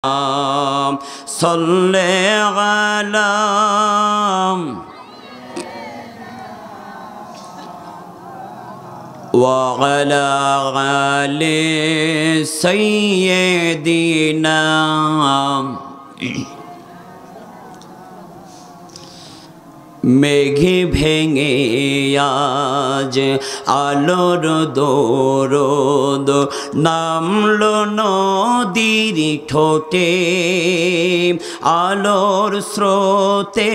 صل على وعلى آل سيدنا মেঘে ভেঙে আজ আলোর দরদ নামলো নদীর ঠোঁটে আলোর স্রোতে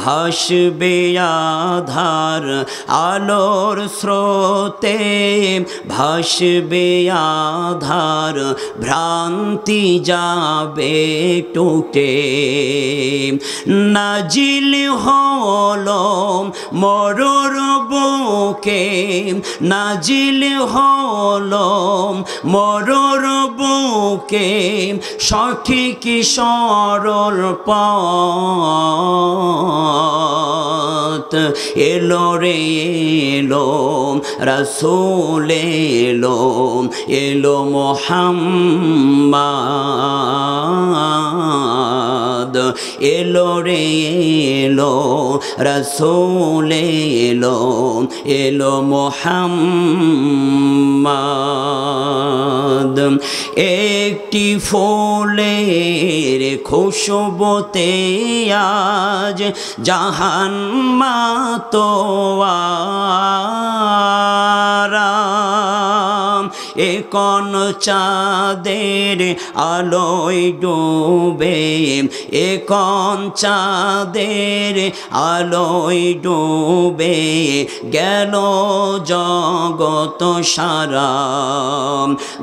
ভাসবে আধার আলোর স্রোতে ভাসবে আধার ভ্রান্তি যাবে টুটে নাজিল হলো মরুর বুকে নাজিল হলো মরুর বুকে সঠিক সরল পথ এলো রে এলো রাসূল এলো এলো মুহাম্মদ এলো রে এলো রাসূল এলো এলো মুহাম্মদ একটি ফুলের খুশবুতে আজ জাহান মাতোয়ারা একন চাঁদের আলোয় ডুবে একন চাঁদের আলোয় ডুবে গেল জগত সারা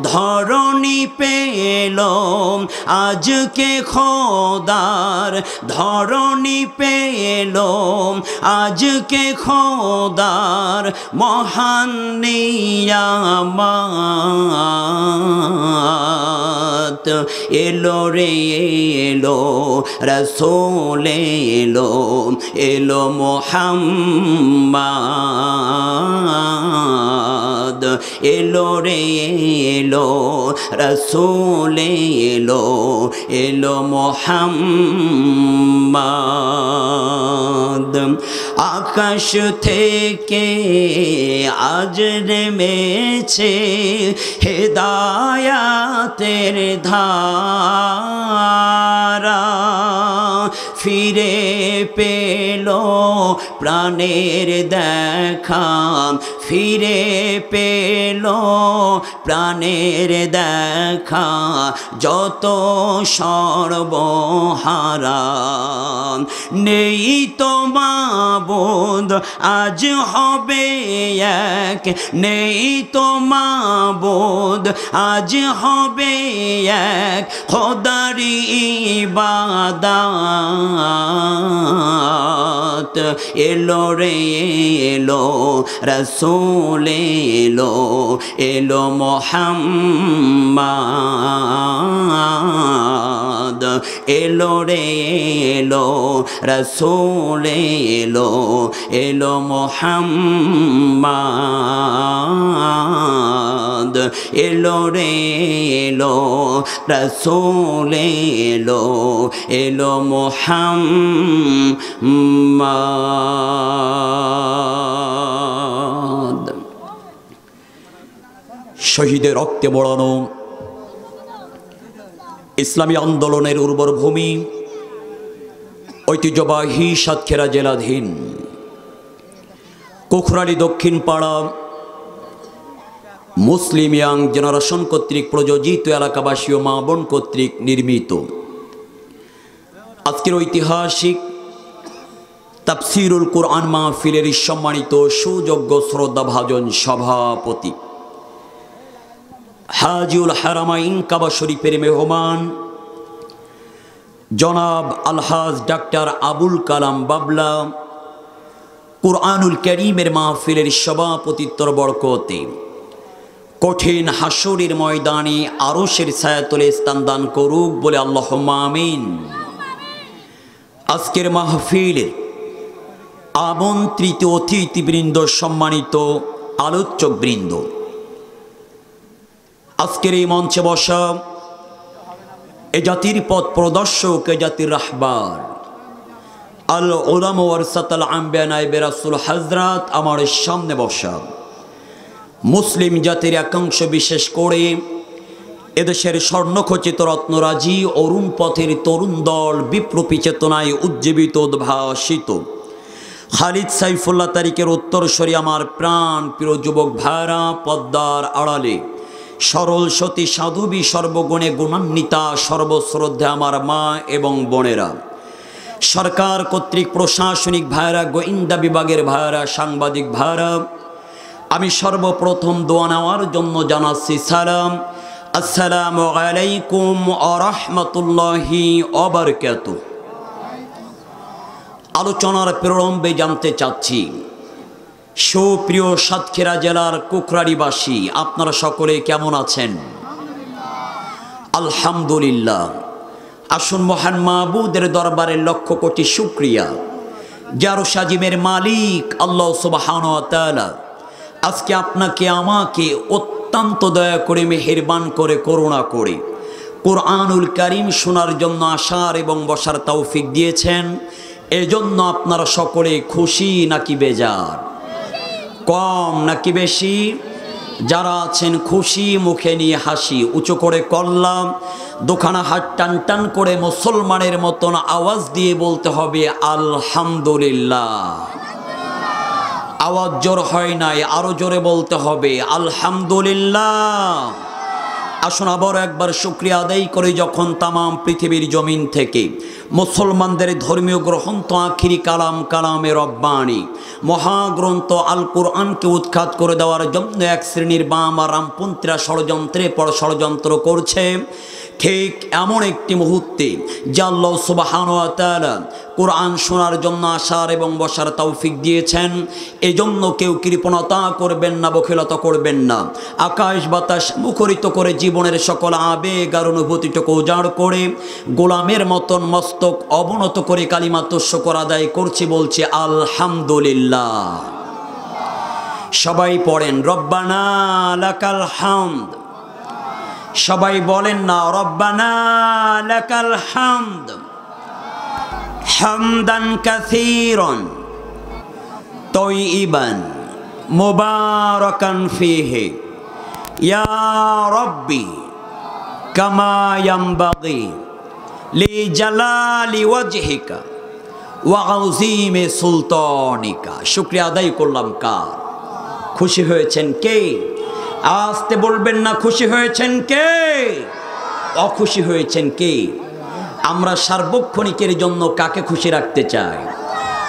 ধরণী পেল আজকে খোদার ধরণী পেল আজকে খোদার মহান নিয়ামত এলো রে এলো রাসূল এলো এলো মুহাম্মদ এলো রে এলো রাসূল এলো এলো মুহাম্মদ আকাশ থেকে আজ নেমেছে হেদায়াতের ধারা ফিরে পেল প্রাণের দেখা ফিরে পেল প্রাণের দেখা যত সর্বহারা নেই তো মাবুদ আজ হবে এক নেই তো মাবুদ আজ হবে এক খোদারি ইবাদত এলো রে এলো রাসূল এলো এলো মুহাম্মদ এলো রে এলো রাসূল এলো এলো মুহাম্মদ এলো রে এলো রাসূল এলো এলো মুহাম্মদ শহীদের রক্তে মোড়ানো ইসলামী আন্দোলনের উর্বর ভূমি ঐতিহ্যবাহী সাতক্ষীরা জেলাধীন কোখরালী দক্ষিণ পাড়া মুসলিম ইয়াং জেনারেশন কর্তৃক প্রযোজিত এলাকাবাসী ও মা বোন কর্তৃক নির্মিত আজকের ঐতিহাসিক তাফসীরুল কুরআন মাহফিলের সম্মানিত সুযোগ্য শ্রদ্ধাভাজন সভাপতি হাজিউল হারামাইন কাবা শরীফের মেহমান জনাব আলহাজ ডাক্তার আবুল কালাম বাবলা কুরআনুল কারীমের মাহফিলের সভাপতিত্বর বরকতে কঠিন হাসরের ময়দানে আরশের ছায়াতলে স্থান দান করুক বলে আল্লাহুম্মা আমিন। আজকের মাহফিলের আমন্ত্রিত অতিথিবৃন্দ, সম্মানিত আলোচকবৃন্দ, আজকের এই মঞ্চে বসা এ জাতির পথ প্রদর্শক, এ জাতির রাহবার আল উলামা ওয়ারাসাতুল আম্বিয়া নায়েবে রাসূল হযরত আমার সামনে বসা মুসলিম জাতির একাংশ, বিশেষ করে এদেশের স্বর্ণখচিত রত্নরাজি অরুণ পথের তরুণ দল, বিপ্লবী চেতনায় উজ্জীবিত উদ্ভাসিত খালিদ সাইফুল্লাহ তারিকের উত্তরসূরি আমার প্রাণ প্রিয় যুবক ভাইরা, পদ্মার আড়ালে সরল সতী সাধুবী সর্বগুণে গুণান্বিতা সর্বশ্রদ্ধা আমার মা এবং বোনেরা, সরকার কর্তৃক প্রশাসনিক ভাইরা, গোয়েন্দা বিভাগের ভাইরা, সাংবাদিক ভাইরা, আমি সর্বপ্রথম দোয়া নেওয়ার জন্য জানাচ্ছি সালাম। আসসালামু আলাইকুম ওয়া রাহমাতুল্লাহি ওয়া বারাকাতুহু। আলোচনার প্রারম্ভে জানতে চাচ্ছি, সুপ্রিয় সাতক্ষীরা জেলার কুকরারিবাসী, আপনারা সকলে কেমন আছেন? আলহামদুলিল্লাহ। আসুন মহান মাবুদের দরবারে লক্ষ কোটি শুকরিয়া, যার সাজিমের মালিক আল্লাহ সুবহানাহু ওয়া তাআলা আজকে আপনাকে আমাকে অত্যন্ত দয়া করে, মেহেরবান করে, করুণা করে কোরআনুল কারীম শোনার জন্য আসার এবং বসার তৌফিক দিয়েছেন। এজন্য আপনারা সকলে খুশি নাকি বেজার? কম নাকি বেশি? যারা আছেন খুশি, মুখে নিয়ে হাসি, উঁচু করে করলাম, দুখানা হাত টান টান করে মুসলমানের মতন আওয়াজ দিয়ে বলতে হবে আলহামদুলিল্লাহ। আওয়াজ জোর হয় নাই, আরো জোরে বলতে হবে আলহামদুলিল্লাহ। আসুন আবার একবার শুকরিয়া আদায় করে, যখন তামাম পৃথিবীর জমিন থেকে মুসলমানদের ধর্মীয় গ্রন্থ আখিরি কালাম, কালামে রব্বানি মহাগ্রন্থ আল কোরআনকে উৎখাত করে দেওয়ার জন্য এক শ্রেণীর বাম আর রামপন্থীরা ষড়যন্ত্রের পর ষড়যন্ত্র করছে, ঠিক এমন একটি মুহূর্তে যা আল্লাহ সুবহানাহু ওয়া তাআলা কোরআন শোনার জন্য আসার এবং বসার তৌফিক দিয়েছেন। এজন্য কেউ কৃপণতা করবেন না, বখিলতা করবেন না। আকাশ বাতাস মুখরিত করে জীবনের সকল আবেগ আর অনুভূতিটুকু উজাড় করে গোলামের মতন মস্তক অবনত করে কালিমাত শুকর আদায় করছি, বলছি আলহামদুলিল্লাহ। সবাই পড়েন রব্বানা লাকাল হামদ। সবাই বলেন না রব্বানা লাকাল হামদ হামদান কাসীরান তাইয়িবান মুবারাকান ফীহি ইয়া রাব্বি কামা ইয়ানবাগি লিজালালি ওয়াজহিকা ওয়া আযীমি সুলতানিকা। শুকরিয়া আদায় করলাম কার? খুশি হয়েছেন কে? আসতে বলবেন না, খুশি হয়েছেন কে? অখুশি হয়েছেন কে? আমরা সার্বক্ষণিকের জন্য কাকে খুশি রাখতে চাই?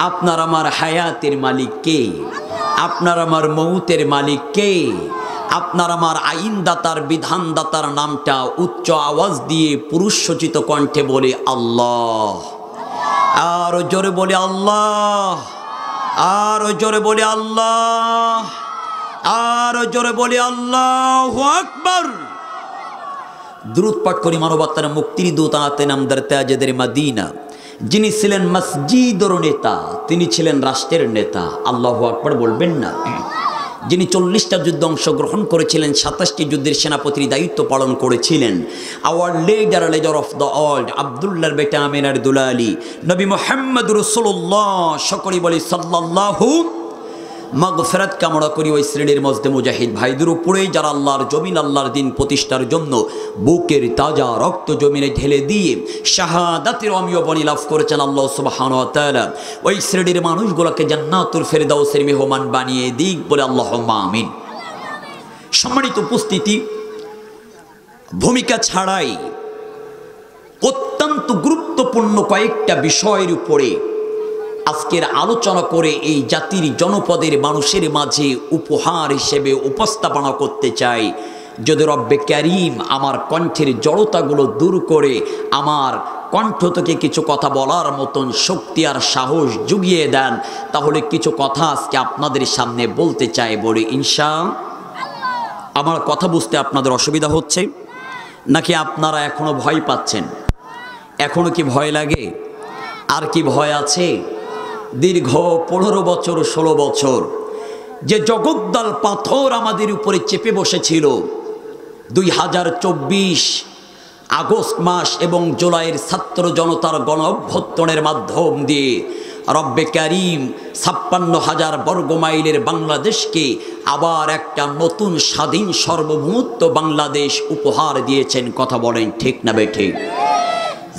আপনার আমার হায়াতের মালিক কে? আপনার আমার মৌতের মালিক কে? আপনার আমার আইনদাতার, বিধানদাতার নামটা উচ্চ আওয়াজ দিয়ে পুরুষসূচিত কণ্ঠে বলে আল্লাহ। আর জোরে বলে আল্লাহ, আর জোরে বলে আল্লাহ, আর জোরে বলি আল্লাহু আকবার। দ্রুত পাঠ করি মানবতার মুক্তির দূত আতে নামদার তাজেদের মদিনা, যিনি ছিলেন মসজিদের নেতা, তিনি ছিলেন রাষ্ট্রের নেতা। আল্লাহু আকবার বলবেন না? যিনি 40টা যুদ্ধে অংশগ্রহণ করেছিলেন, 27টি যুদ্ধের সেনাপতির দায়িত্ব পালন করেছিলেন, our leader of the world, আব্দুল্লাহর বেটা আমিনার দুলালি, নবী মুহাম্মদ রাসূলুল্লাহ। সকলেই বলি সাল্লাল্লাহু। মাগফিরাত কামনা করি ওই শ্রেণীর মজদে মুজাহিদ ভাইদের উপরে, যারা আল্লাহর জমিন, আল্লাহর দিন প্রতিষ্ঠার জন্য বুকের তাজা রক্ত জমিনে ঢেলে দিয়ে শাহাদাতের অমীয় বনি লাভ করেছেন আল্লাহ সুবহানাহু ওয়া তাআলা। ওই শ্রেণীর মানুষগুলোকে জান্নাতুল ফেরদাউসের মেহমান বানিয়ে দিক বলে আল্লাহুম্মা আমিন। সম্মানিত উপস্থিতি, ভূমিকা ছাড়াই অত্যন্ত গুরুত্বপূর্ণ কয়েকটা বিষয়ের উপরে আজকের আলোচনা করে এই জাতির জনপদের মানুষের মাঝে উপহার হিসেবে উপস্থাপনা করতে চাই। যদি রব্বে কারীম আমার কণ্ঠের জড়তাগুলো দূর করে আমার কণ্ঠ থেকে কিছু কথা বলার মতন শক্তি আর সাহস জুগিয়ে দেন, তাহলে কিছু কথা আজকে আপনাদের সামনে বলতে চাই বলে ইনশাআল্লাহ। আমার কথা বুঝতে আপনাদের অসুবিধা হচ্ছে নাকি আপনারা এখনো ভয় পাচ্ছেন? এখনো কি ভয় লাগে? আর কি ভয় আছে? দীর্ঘ 15 বছর 16 বছর যে জগদ্দল পাথর আমাদের উপরে চেপে বসেছিল, 2024 আগস্ট মাস এবং জুলাইয়ের ছাত্র জনতার গণ অভ্যুত্থানের মাধ্যম দিয়ে রব্বে কারিম ৫৬,০০০ বর্গমাইলের বাংলাদেশকে আবার একটা নতুন স্বাধীন সার্বভৌমত্ব বাংলাদেশ উপহার দিয়েছেন। কথা বলেন ঠিক না বেঠিক?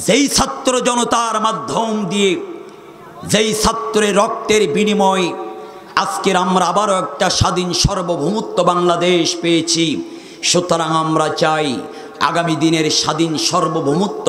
যেই ছাত্র জনতার মাধ্যম দিয়ে, যেই ছাত্রের রক্তের বিনিময় আজকের আমরা আবারও একটা স্বাধীন সার্বভৌমত্ব বাংলাদেশ পেয়েছি। সুতরাং আমরা চাই আগামী দিনের স্বাধীন সার্বভৌমত্ব